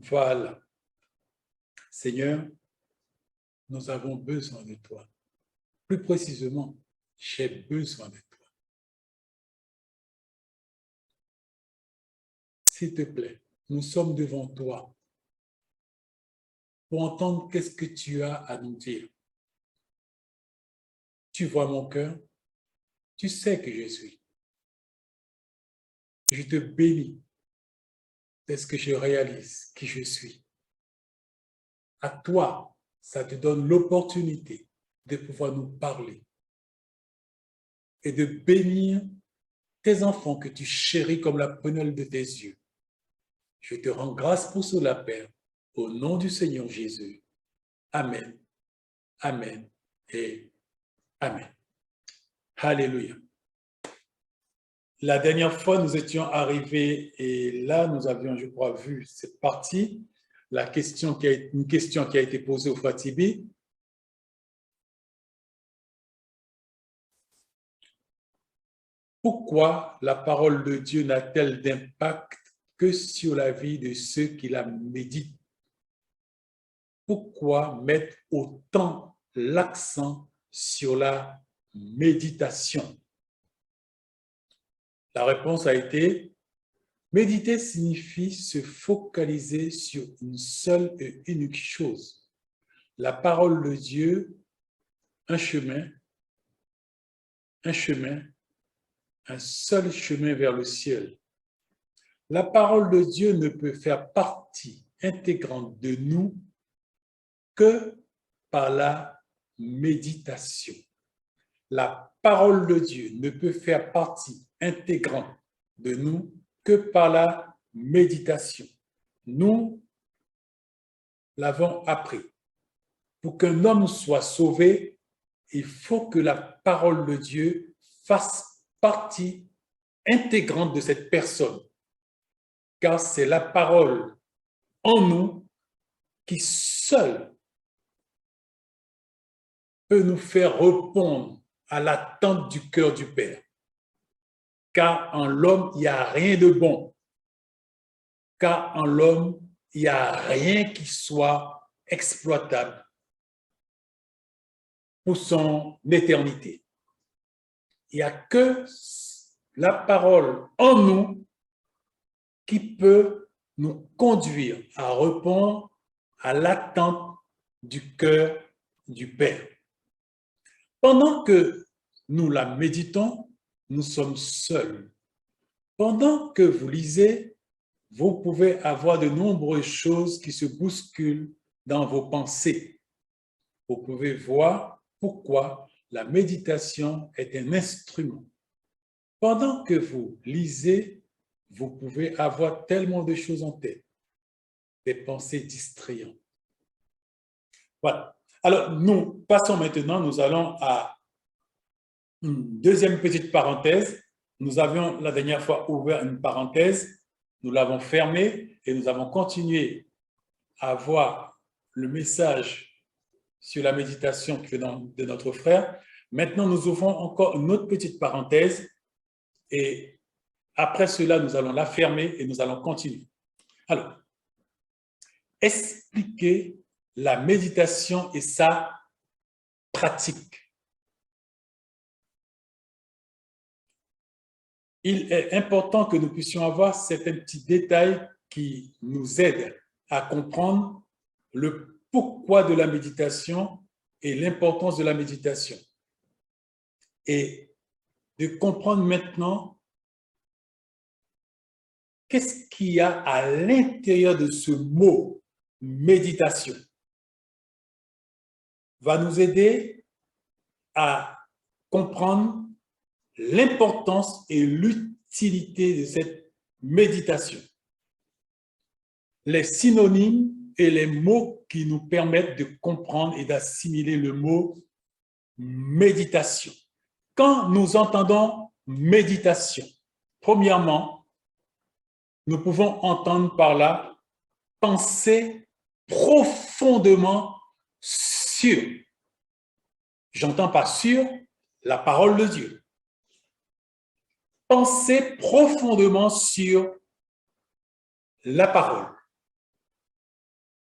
Voilà. Seigneur, nous avons besoin de toi. Plus précisément, j'ai besoin de toi. S'il te plaît, nous sommes devant toi pour entendre qu'est-ce que tu as à nous dire. Tu vois mon cœur, tu sais que je suis. Je te bénis parce que je réalise qui je suis. À toi, ça te donne l'opportunité de pouvoir nous parler et de bénir tes enfants que tu chéris comme la prunelle de tes yeux. Je te rends grâce pour cela, Père, au nom du Seigneur Jésus. Amen, amen et amen. Alléluia. La dernière fois, nous étions arrivés et là, nous avions, je crois, vu cette partie, une question qui a été posée au frère Tibi. Pourquoi la parole de Dieu n'a-t-elle d'impact que sur la vie de ceux qui la méditent? Pourquoi mettre autant l'accent sur la méditation? La réponse a été: méditer signifie se focaliser sur une seule et unique chose. La parole de Dieu, un seul chemin vers le ciel. La parole de Dieu ne peut faire partie intégrante de nous que par la méditation. La parole de Dieu ne peut faire partie intégrante de nous que par la méditation. Nous l'avons appris. Pour qu'un homme soit sauvé, il faut que la parole de Dieu fasse partie intégrante de cette personne, car c'est la parole en nous qui seule peut nous faire répondre à l'attente du cœur du Père. Car en l'homme, il n'y a rien de bon. Car en l'homme, il n'y a rien qui soit exploitable pour son éternité. Il n'y a que la parole en nous qui peut nous conduire à répondre à l'attente du cœur du Père. Pendant que nous la méditons, nous sommes seuls. Pendant que vous lisez, vous pouvez avoir de nombreuses choses qui se bousculent dans vos pensées. Vous pouvez voir pourquoi la méditation est un instrument. Pendant que vous lisez, vous pouvez avoir tellement de choses en tête, des pensées distrayantes. Voilà. Alors, nous passons maintenant, nous allons à une deuxième petite parenthèse. Nous avions la dernière fois ouvert une parenthèse, nous l'avons fermée et nous avons continué à voir le message sur la méditation de notre frère. Maintenant, nous ouvrons encore une autre petite parenthèse et après cela, nous allons la fermer et nous allons continuer. Alors, expliquer la méditation et sa pratique. Il est important que nous puissions avoir certains petits détails qui nous aident à comprendre le pourquoi de la méditation et l'importance de la méditation. Et de comprendre maintenant qu'est-ce qu'il y a à l'intérieur de ce mot méditation va nous aider à comprendre l'importance et l'utilité de cette méditation. Les synonymes et les mots qui nous permettent de comprendre et d'assimiler le mot méditation. Quand nous entendons méditation, premièrement, nous pouvons entendre par là penser profondément sur. J'entends pas sur la parole de Dieu. Penser profondément sur la parole.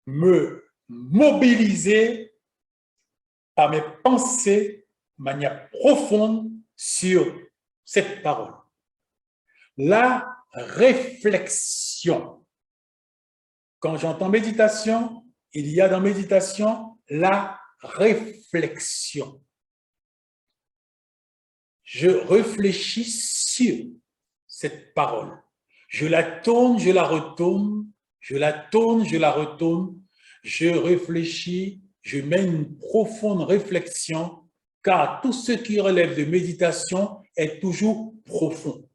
me mobiliser par mes pensées de manière profonde sur cette parole. La réflexion. Quand j'entends méditation, il y a dans méditation la réflexion. Je réfléchis sur cette parole. Je la tourne, je la retourne, je la tourne, je la retourne. Je réfléchis, je mets une profonde réflexion, car tout ce qui relève de méditation est toujours profond.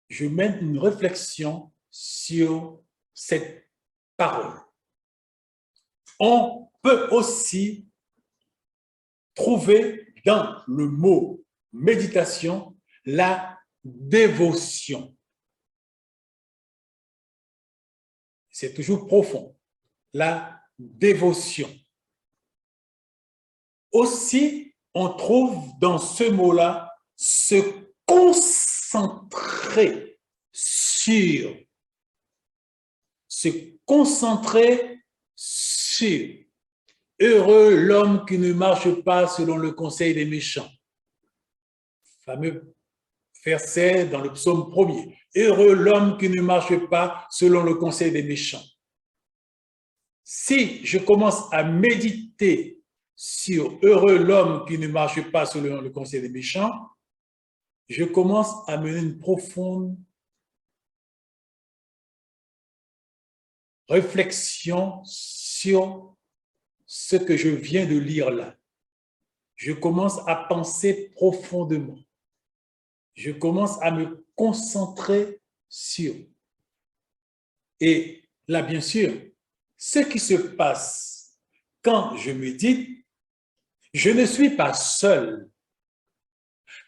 Je mets une réflexion sur cette parole. On peut aussi trouver dans le mot méditation la dévotion. C'est toujours profond, la dévotion. Aussi, on trouve dans ce mot-là se concentrer sur, se concentrer sur. Heureux l'homme qui ne marche pas selon le conseil des méchants. Fameux verset dans le psaume 1er. Heureux l'homme qui ne marche pas selon le conseil des méchants. Si je commence à méditer sur heureux l'homme qui ne marche pas selon le conseil des méchants, je commence à mener une profonde réflexion sur ce que je viens de lire là. Je commence à penser profondément. Je commence à me concentrer sur. Et là, bien sûr, ce qui se passe quand je médite, je ne suis pas seul.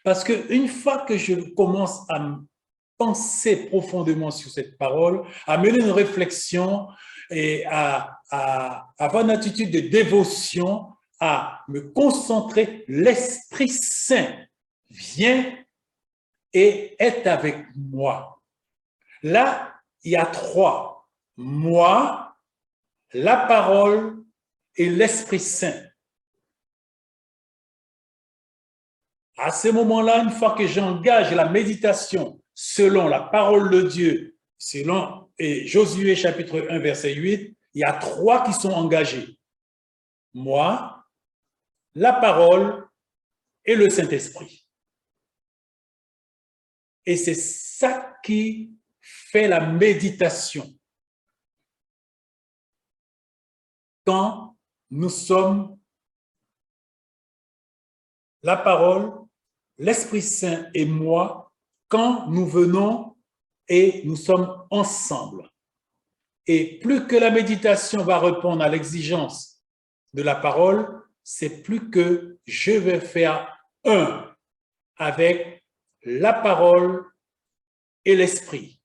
Parce qu'une fois que je commence à penser profondément sur cette parole, à mener une réflexion et à avoir une attitude de dévotion, à me concentrer, l'Esprit Saint vient et est avec moi. Là, il y a trois. Moi, la parole et l'Esprit Saint. À ce moment-là, une fois que j'engage la méditation selon la parole de Dieu, selon Josué chapitre 1, verset 8, il y a trois qui sont engagés. Moi, la parole et le Saint-Esprit. Et c'est ça qui fait la méditation. Quand nous sommes la parole, l'Esprit Saint et moi, quand nous venons et nous sommes ensemble. Et plus que la méditation va répondre à l'exigence de la parole, c'est plus que je vais faire un avec la parole et l'esprit.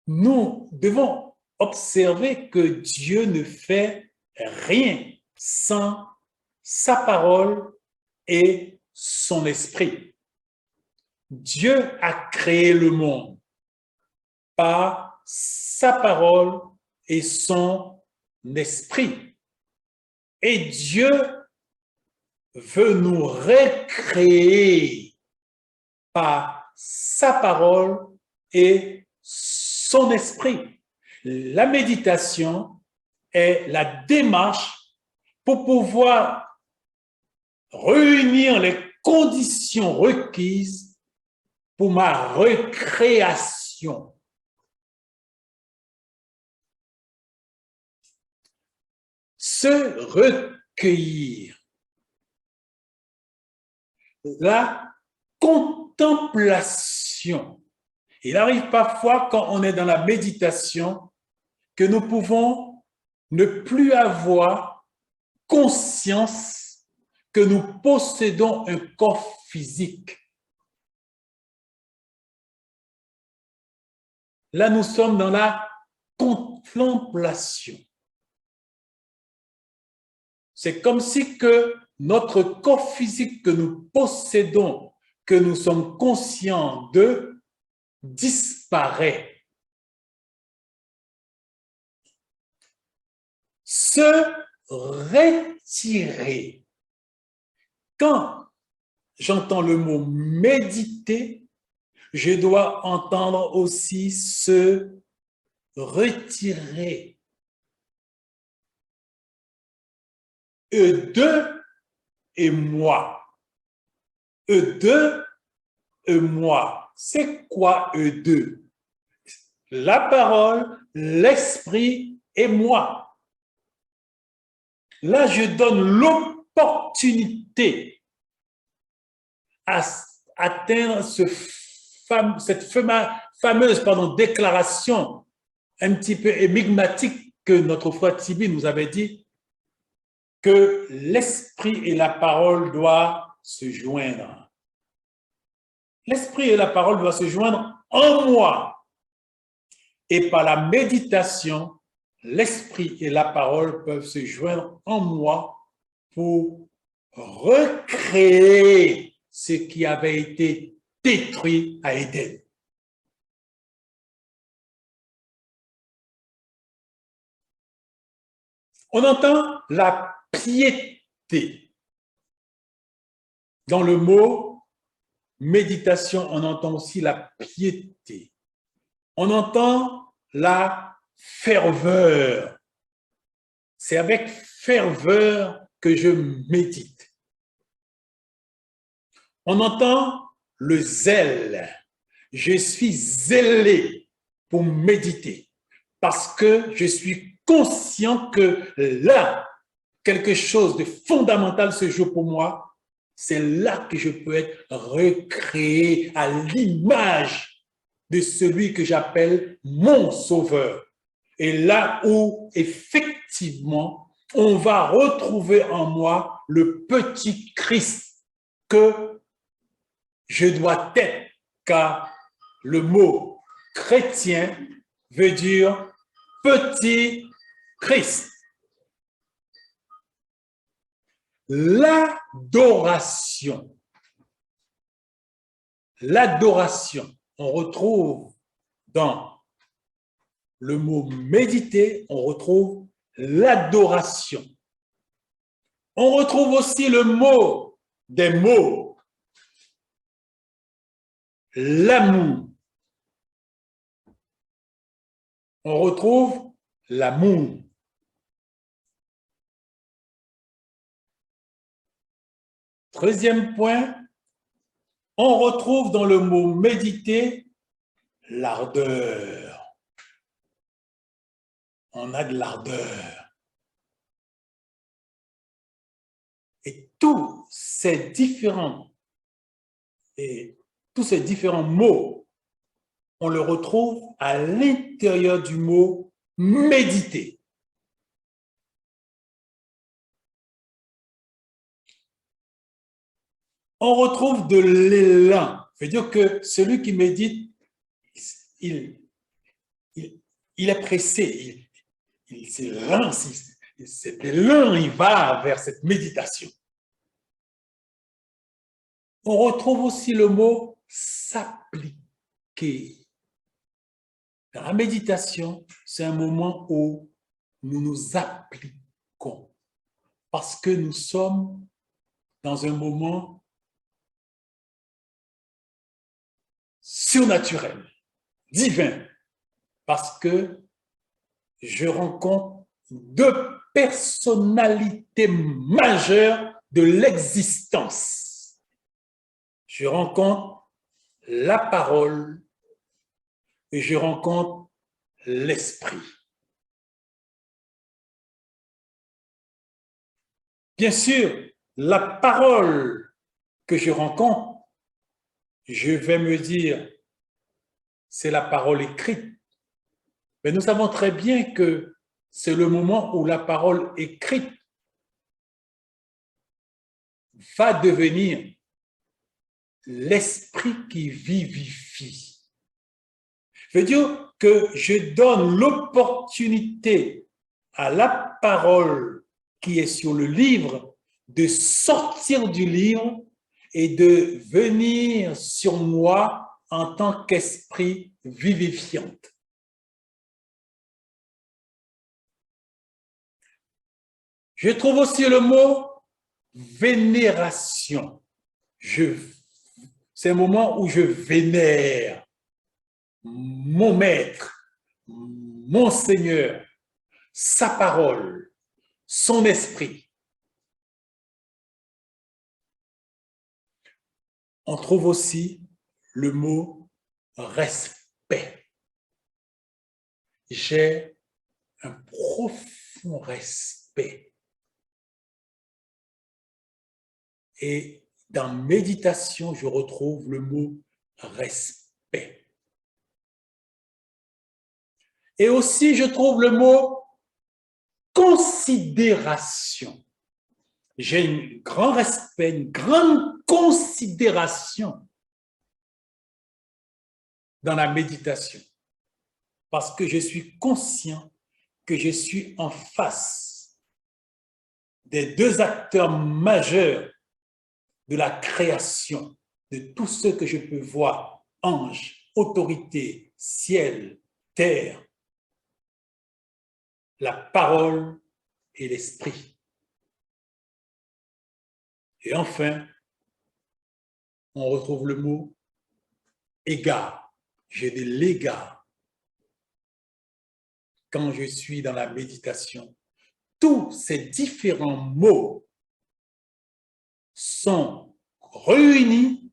Nous devons observer que Dieu ne fait rien sans sa parole et son esprit. Dieu a créé le monde par sa parole et son esprit. Et Dieu veut nous recréer par sa parole et son esprit. La méditation est la démarche pour pouvoir réunir les conditions requises pour ma recréation. Se recueillir. La contemplation. Il arrive parfois quand on est dans la méditation que nous pouvons ne plus avoir conscience que nous possédons un corps physique. Là, nous sommes dans la contemplation. C'est comme si que notre corps physique que nous possédons, que nous sommes conscients de, disparaît. se retirer. Quand j'entends le mot méditer, je dois entendre aussi se retirer. Eux et moi. Eux et moi. C'est quoi eux? La parole, l'esprit et moi. Là, je donne l'opportunité à atteindre cette fameuse déclaration un petit peu énigmatique que notre frère Tibi nous avait dit, que l'esprit et la parole doivent se joindre. L'esprit et la parole doivent se joindre en moi. Et par la méditation, l'esprit et la parole peuvent se joindre en moi pour recréer ce qui avait été détruit à Éden. On entend la piété. Dans le mot méditation, on entend aussi la piété. On entend la ferveur. C'est avec ferveur que je médite. On entend le zèle. Je suis zélé pour méditer parce que je suis conscient que là, quelque chose de fondamental se joue pour moi. C'est là que je peux être recréé à l'image de celui que j'appelle mon sauveur. Et là où, effectivement, on va retrouver en moi le petit Christ que je dois être, car le mot chrétien veut dire petit Christ. L'adoration. L'adoration, on retrouve dans le mot méditer, on retrouve l'adoration. On retrouve aussi le mot des mots, l'amour. On retrouve l'amour. Troisième point, on retrouve dans le mot méditer l'ardeur. On a de l'ardeur. Et tous ces différents mots, on le retrouve à l'intérieur du mot méditer. On retrouve de l'élan. Ça veut dire que celui qui médite, il est pressé, il se lance, cet élan, il va vers cette méditation. On retrouve aussi le mot s'appliquer. Dans la méditation, c'est un moment où nous nous appliquons parce que nous sommes dans un moment surnaturel, divin, parce que je rencontre deux personnalités majeures de l'existence. Je rencontre la parole et je rencontre l'esprit. Bien sûr, la parole que je rencontre, je vais me dire, c'est la parole écrite. Mais nous savons très bien que c'est le moment où la parole écrite va devenir l'esprit qui vivifie. Je veux dire que je donne l'opportunité à la parole qui est sur le livre de sortir du livre et de venir sur moi en tant qu'esprit vivifiant. Je trouve aussi le mot vénération. C'est un moment où je vénère mon maître, mon Seigneur, sa parole, son esprit. On trouve aussi le mot respect. J'ai un profond respect. Et dans méditation, je retrouve le mot respect. Et aussi, je trouve le mot considération. J'ai un grand respect, une grande considération dans la méditation parce que je suis conscient que je suis en face des deux acteurs majeurs de la création, de tout ce que je peux voir, ange, autorité, ciel, terre, la parole et l'esprit. Et enfin, on retrouve le mot égard. J'ai de l'égard. Quand je suis dans la méditation, tous ces différents mots sont réunis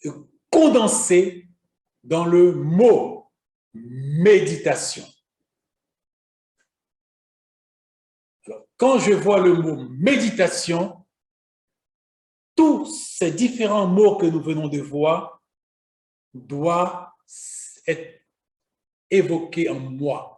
et condensés dans le mot méditation. Alors, quand je vois le mot méditation, tous ces différents mots que nous venons de voir doivent être évoqués en moi.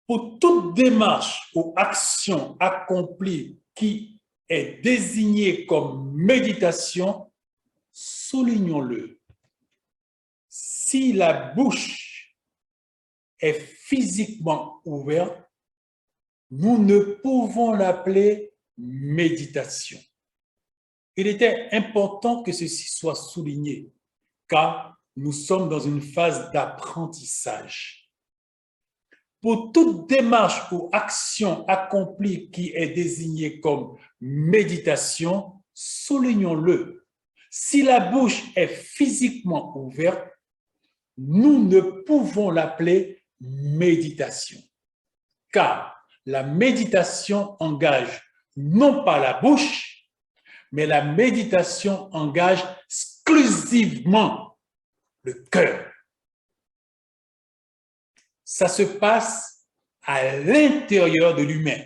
Pour toute démarche ou action accomplie qui est désignée comme méditation, soulignons-le. Si la bouche est physiquement ouverte, nous ne pouvons l'appeler méditation. Il était important que ceci soit souligné, car nous sommes dans une phase d'apprentissage. Pour toute démarche ou action accomplie qui est désignée comme méditation, soulignons-le. Si la bouche est physiquement ouverte, nous ne pouvons l'appeler méditation, car la méditation engage non pas la bouche, mais la méditation engage exclusivement le cœur. Ça se passe à l'intérieur de l'humain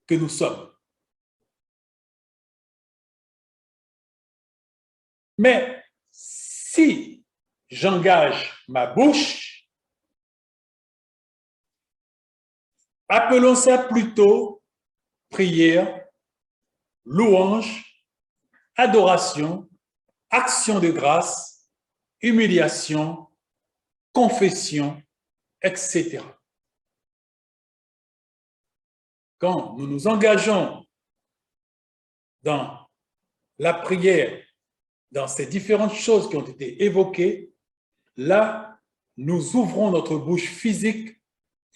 que nous sommes. Mais si j'engage ma bouche, appelons ça plutôt prière, louange, adoration, action de grâce, humiliation, confession, etc. Quand nous nous engageons dans la prière, dans ces différentes choses qui ont été évoquées, là, nous ouvrons notre bouche physique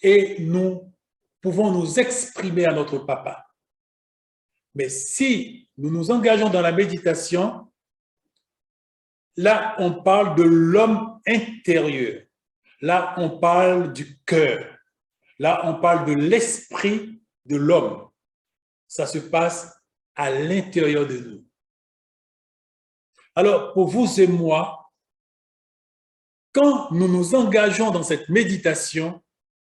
et nous pouvons nous exprimer à notre papa. Mais si nous nous engageons dans la méditation, là, on parle de l'homme intérieur. Là, on parle du cœur. Là, on parle de l'esprit de l'homme. Ça se passe à l'intérieur de nous. Alors, pour vous et moi, quand nous nous engageons dans cette méditation,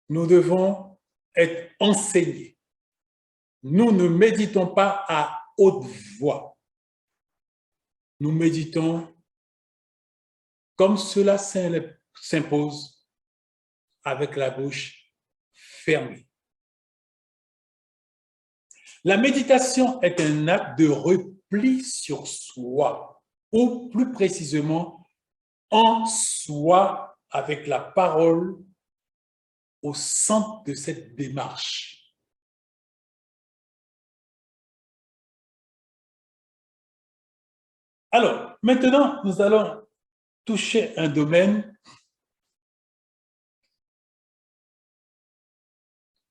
nous devons être enseignés. Nous ne méditons pas à haute voix. Nous méditons comme cela s'impose, avec la bouche fermée. La méditation est un acte de repli sur soi, ou plus précisément, en soi, avec la parole au centre de cette démarche. Alors, maintenant, nous allons toucher un domaine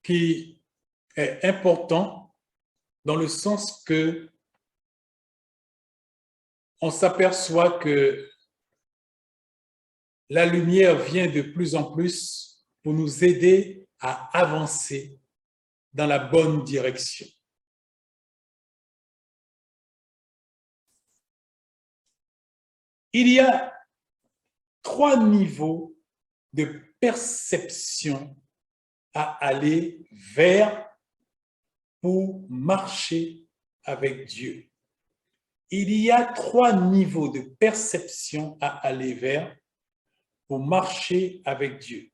qui est important dans le sens que on s'aperçoit que la lumière vient de plus en plus pour nous aider à avancer dans la bonne direction. Il y a 3 niveaux de perception à aller vers pour marcher avec Dieu. Il y a 3 niveaux de perception à aller vers pour marcher avec Dieu.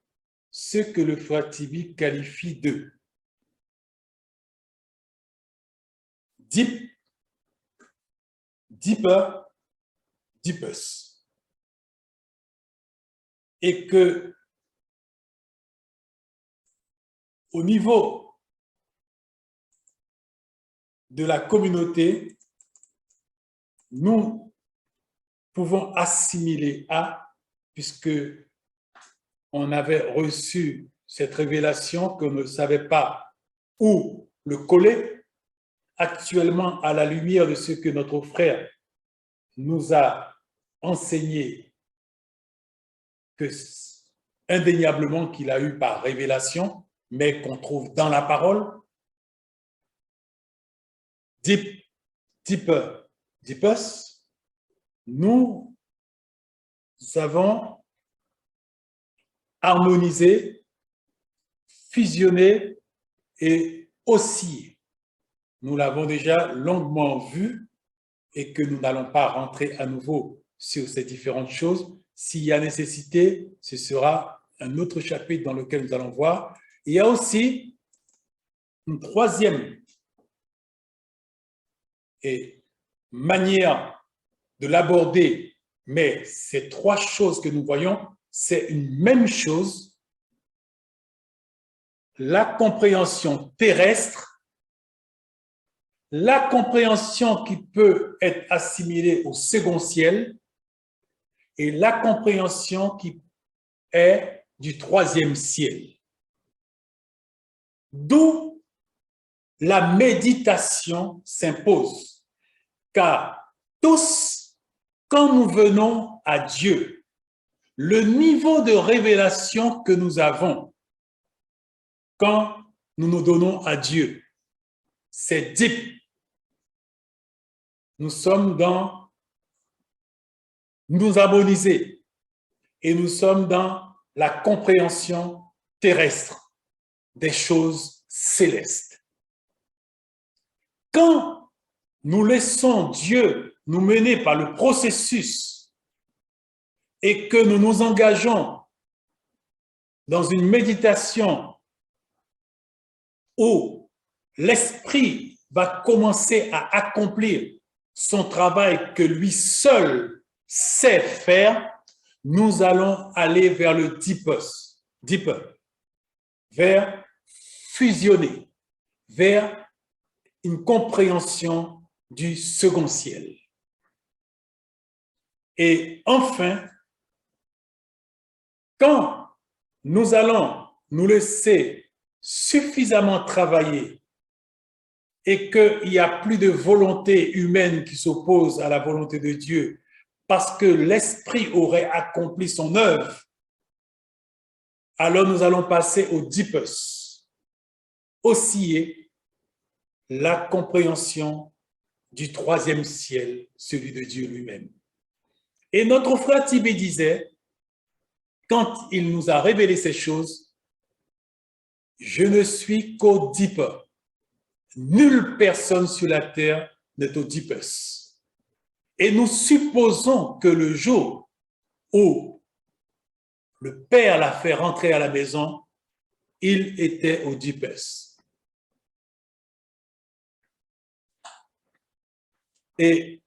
Ce que le frère Tibi qualifie de deep, deeper, deepest. Et que au niveau de la communauté, nous pouvons assimiler à, puisque on avait reçu cette révélation qu'on ne savait pas où le coller. Actuellement, à la lumière de ce que notre frère nous a enseigné, que indéniablement qu'il a eu par révélation, mais qu'on trouve dans la parole, deep, deeper, deepest, nous avons harmonisé, fusionné et oscillé. Nous l'avons déjà longuement vu et que nous n'allons pas rentrer à nouveau sur ces différentes choses. S'il y a nécessité, ce sera un autre chapitre dans lequel nous allons voir. Il y a aussi une troisième manière de l'aborder, mais ces 3 choses que nous voyons, c'est une même chose. La compréhension terrestre, la compréhension qui peut être assimilée au second ciel et la compréhension qui est du 3e ciel. D'où la méditation s'impose, car tous, quand nous venons à Dieu, le niveau de révélation que nous avons quand nous nous donnons à Dieu, c'est deep. Nous sommes dans nous harmoniser et nous sommes dans la compréhension terrestre des choses célestes. Quand nous laissons Dieu nous mener par le processus et que nous nous engageons dans une méditation où l'esprit va commencer à accomplir son travail que lui seul sait faire, nous allons aller vers le deeper, vers fusionner, vers une compréhension du second ciel. Et enfin, quand nous allons nous laisser suffisamment travailler et qu'il n'y a plus de volonté humaine qui s'oppose à la volonté de Dieu parce que l'Esprit aurait accompli son œuvre, alors nous allons passer au deepest, osciller la compréhension du 3e ciel, celui de Dieu lui-même. Et notre frère Tibé disait, quand il nous a révélé ces choses, je ne suis qu'au deeper. Nulle personne sur la terre n'est au deepest. Et nous supposons que le jour où le Père l'a fait rentrer à la maison, il était au deepest. Et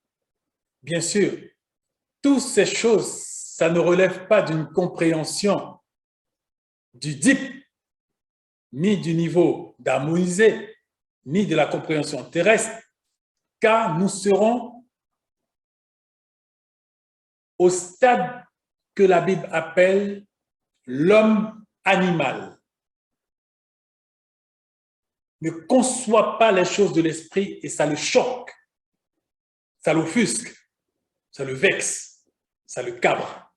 bien sûr, toutes ces choses, ça ne relève pas d'une compréhension du deep, ni du niveau d'harmoniser, ni de la compréhension terrestre, car nous serons au stade que la Bible appelle l'homme animal. ne conçoit pas les choses de l'esprit et ça le choque, ça l'offusque, ça le vexe, ça le cabre.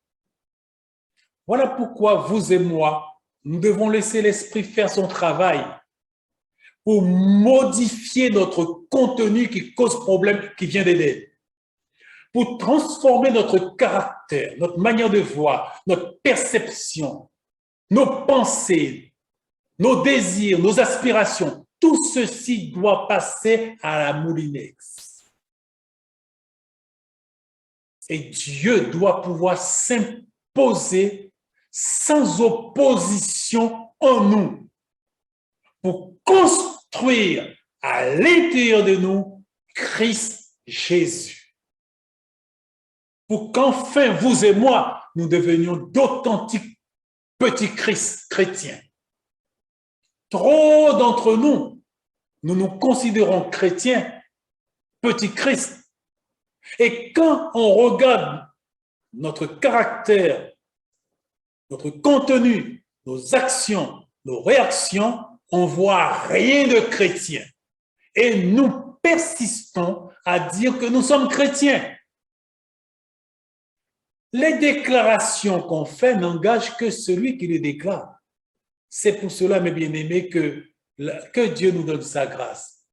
Voilà pourquoi vous et moi, nous devons laisser l'esprit faire son travail pour modifier notre contenu qui cause problème, qui vient d'aider, pour transformer notre caractère, notre manière de voir, notre perception, nos pensées, nos désirs, nos aspirations. Tout ceci doit passer à la moulinex. Et Dieu doit pouvoir s'imposer sans opposition en nous pour construire à l'intérieur de nous Christ Jésus. Pour qu'enfin vous et moi, nous devenions d'authentiques petits Christ chrétiens. Trop d'entre nous, nous nous considérons chrétiens, petits Christ. Et quand on regarde notre caractère, notre contenu, nos actions, nos réactions, on voit rien de chrétien. Et nous persistons à dire que nous sommes chrétiens. Les déclarations qu'on fait n'engagent que celui qui les déclare. C'est pour cela, mes bien-aimés, que Dieu nous donne sa grâce.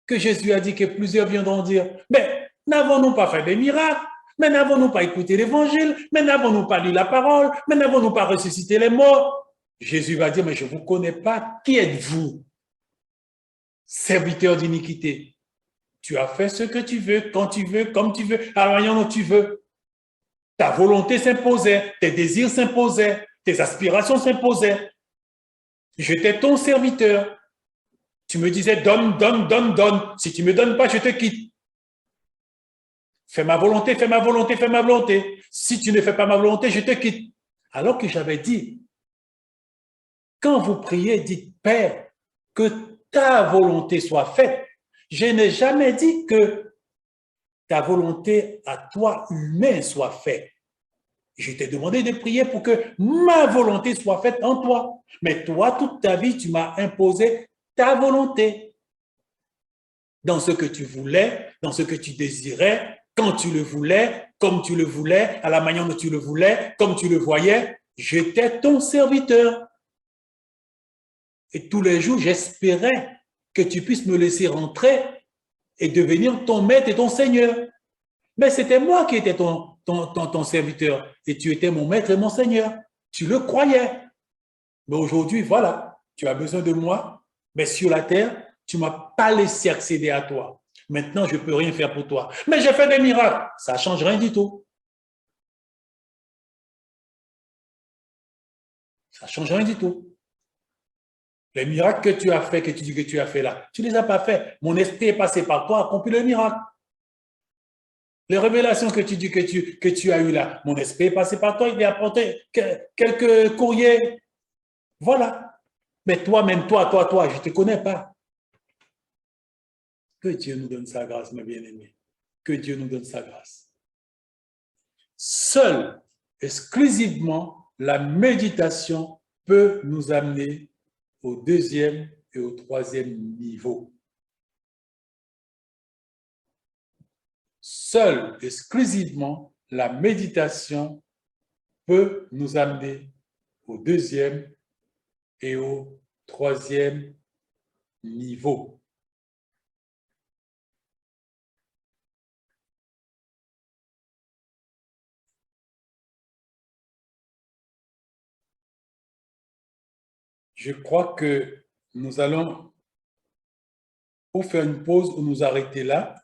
Que Jésus a dit que plusieurs viendront dire, mais n'avons-nous pas fait des miracles? Mais n'avons-nous pas écouté l'évangile? Mais n'avons-nous pas lu la parole? Mais n'avons-nous pas ressuscité les morts? Jésus va dire, mais je ne vous connais pas. Qui êtes-vous? Serviteur d'iniquité. Tu as fait ce que tu veux, quand tu veux, comme tu veux, à la manière dont tu veux. Ta volonté s'imposait, tes désirs s'imposaient, tes aspirations s'imposaient. J'étais ton serviteur. Tu me disais, donne, donne, donne, donne. Si tu ne me donnes pas, je te quitte. Fais ma volonté, fais ma volonté, fais ma volonté. Si tu ne fais pas ma volonté, je te quitte. Alors que j'avais dit, quand vous priez, dites, Père, que ta volonté soit faite. Je n'ai jamais dit que ta volonté à toi, humain, soit faite. Je t'ai demandé de prier pour que ma volonté soit faite en toi. Mais toi, toute ta vie, tu m'as imposé ta volonté. Dans ce que tu voulais, dans ce que tu désirais, quand tu le voulais, comme tu le voulais, à la manière dont tu le voulais, comme tu le voyais, j'étais ton serviteur. Et tous les jours, j'espérais que tu puisses me laisser rentrer et devenir ton maître et ton Seigneur. Mais c'était moi qui étais ton serviteur et tu étais mon maître et mon Seigneur. Tu le croyais. Mais aujourd'hui, voilà, tu as besoin de moi, mais sur la terre, tu ne m'as pas laissé accéder à toi. Maintenant, je ne peux rien faire pour toi. Mais j'ai fait des miracles. Ça ne change rien du tout. Ça ne change rien du tout. Les miracles que tu as fait, que tu dis que tu as fait là, tu ne les as pas fait. Mon esprit est passé par toi, a accompli le miracle. Les révélations que tu dis que tu as eues là, mon esprit est passé par toi, il a apporté quelques courriers. Voilà. Mais toi-même, toi, je ne te connais pas. Que Dieu nous donne sa grâce, mes bien-aimés. Que Dieu nous donne sa grâce. Seule, exclusivement, la méditation peut nous amener au deuxième et au troisième niveau. Seule, exclusivement, la méditation peut nous amener au deuxième et au troisième niveau. Je crois que nous allons ou faire une pause ou nous arrêter là.